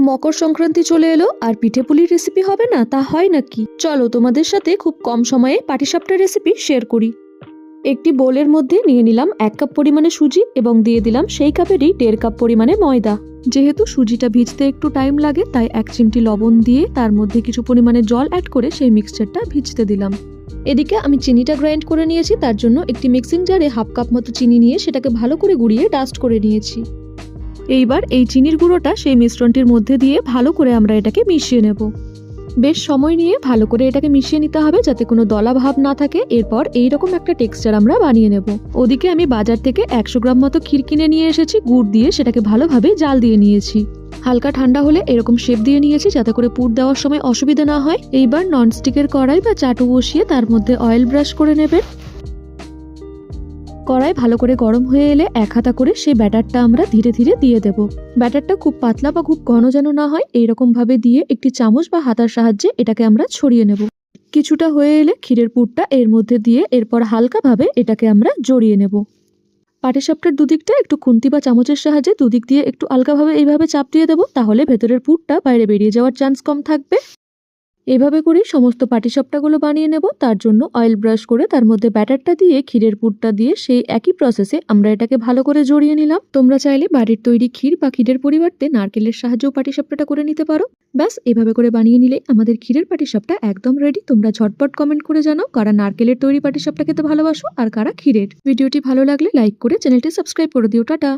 মকর সংক্রান্তি চলে এলো আর পিঠে পুলির রেসিপি হবে না তা হয় নাকি? চলো তোমাদের সাথে খুব কম সময়ে পাটিসাপটার রেসিপি শেয়ার করি। একটি বোলের মধ্যে নিয়ে নিলাম 1 কাপ পরিমাণে সুজি এবং দিয়ে দিলাম সেই কাপেরই 1.5 কাপ পরিমাণে ময়দা। যেহেতু সুজিটা ভিজতে একটু টাইম লাগে তাই 1 চিমটি লবণ দিয়ে তার মধ্যে কিছু পরিমাণে জল অ্যাড করে সেই মিক্সচারটা ভিজতে দিলাম। এদিকে আমি চিনিটা গ্রাইন্ড করে নিয়েছি, তার জন্য একটি মিক্সিং জারে 1/2 কাপ মতো চিনি নিয়ে সেটাকে ভালো করে গুঁড়িয়ে ডাস্ট করে নিয়েছি। এইবার এই চিনির গুঁড়োটা সেই মিশ্রণটির মধ্যে দিয়ে ভালো করে আমরা এটাকে মিশিয়ে নেব। বেশ সময় নিয়ে ভালো করে এটাকে মিশিয়ে নিতে হবে যাতে কোনো দলা ভাব না থাকে। এরপর এইরকম একটা টেক্সচার আমরা বানিয়ে নেব। ওদিকে আমি বাজার থেকে 100 গ্রাম মতো ক্ষীর কিনে নিয়ে এসেছি, গুড় দিয়ে সেটাকে ভালোভাবে জাল দিয়ে নিয়েছি। হালকা ঠান্ডা হলে এরকম শেপ দিয়ে নিয়েছি যাতে করে পুর দেওয়ার সময় অসুবিধা না হয়। এইবার ননস্টিকের কড়াই বা চাটু বসিয়ে তার মধ্যে অয়েল ব্রাশ করে নেবেন। কড়াই ভালো করে গরম হয়ে এলে 1 হাতা করে সেই ব্যাটারটা আমরা ধীরে ধীরে দিয়ে দেব। ব্যাটারটা খুব পাতলা বা খুব ঘন যেন না হয়, এইরকম ভাবে দিয়ে একটি চামচ বা হাতার সাহায্যে এটাকে আমরা ছড়িয়ে নেব। কিছুটা হয়ে এলে ক্ষীরের পুরটা এর মধ্যে দিয়ে এরপর হালকাভাবে এটাকে আমরা জড়িয়ে নেব। পাটিসাপটার দুদিকটা একটু খুন্তি বা চামচের সাহায্যে দুদিক দিয়ে একটু আলগাভাবে এইভাবে চাপ দিয়ে দেবো, তাহলে ভেতরের পুরটা বাইরে বেরিয়ে যাওয়ার চান্স কম থাকবে। এভাবে করেই সমস্ত পাটিসাপটাগুলো বানিয়ে নেব। তার জন্য অয়েল ব্রাশ করে তার মধ্যে ব্যাটারটা দিয়ে ক্ষীরের পুরটা দিয়ে সেই একই প্রসেসে আমরা এটাকে ভালো করে জড়িয়ে নিলাম। তোমরা চাইলে বাড়ির তৈরি ক্ষীর বা ক্ষীরের পরিবর্তে নারকেলের সাহায্যেও পাটিসাপটাটা করে নিতে পারো। ব্যাস এভাবে করে বানিয়ে নিলে আমাদের ক্ষীরের পাটিসাপটা একদম রেডি। তোমরা ঝটপট কমেন্ট করে জানাও কারা নারকেলের তৈরি পাটিসাপটা খেতে ভালোবাসো আর কারা ক্ষীরের। ভিডিওটি ভালো লাগলে লাইক করে চ্যানেলটি সাবস্ক্রাইব করে দিও। টাটা।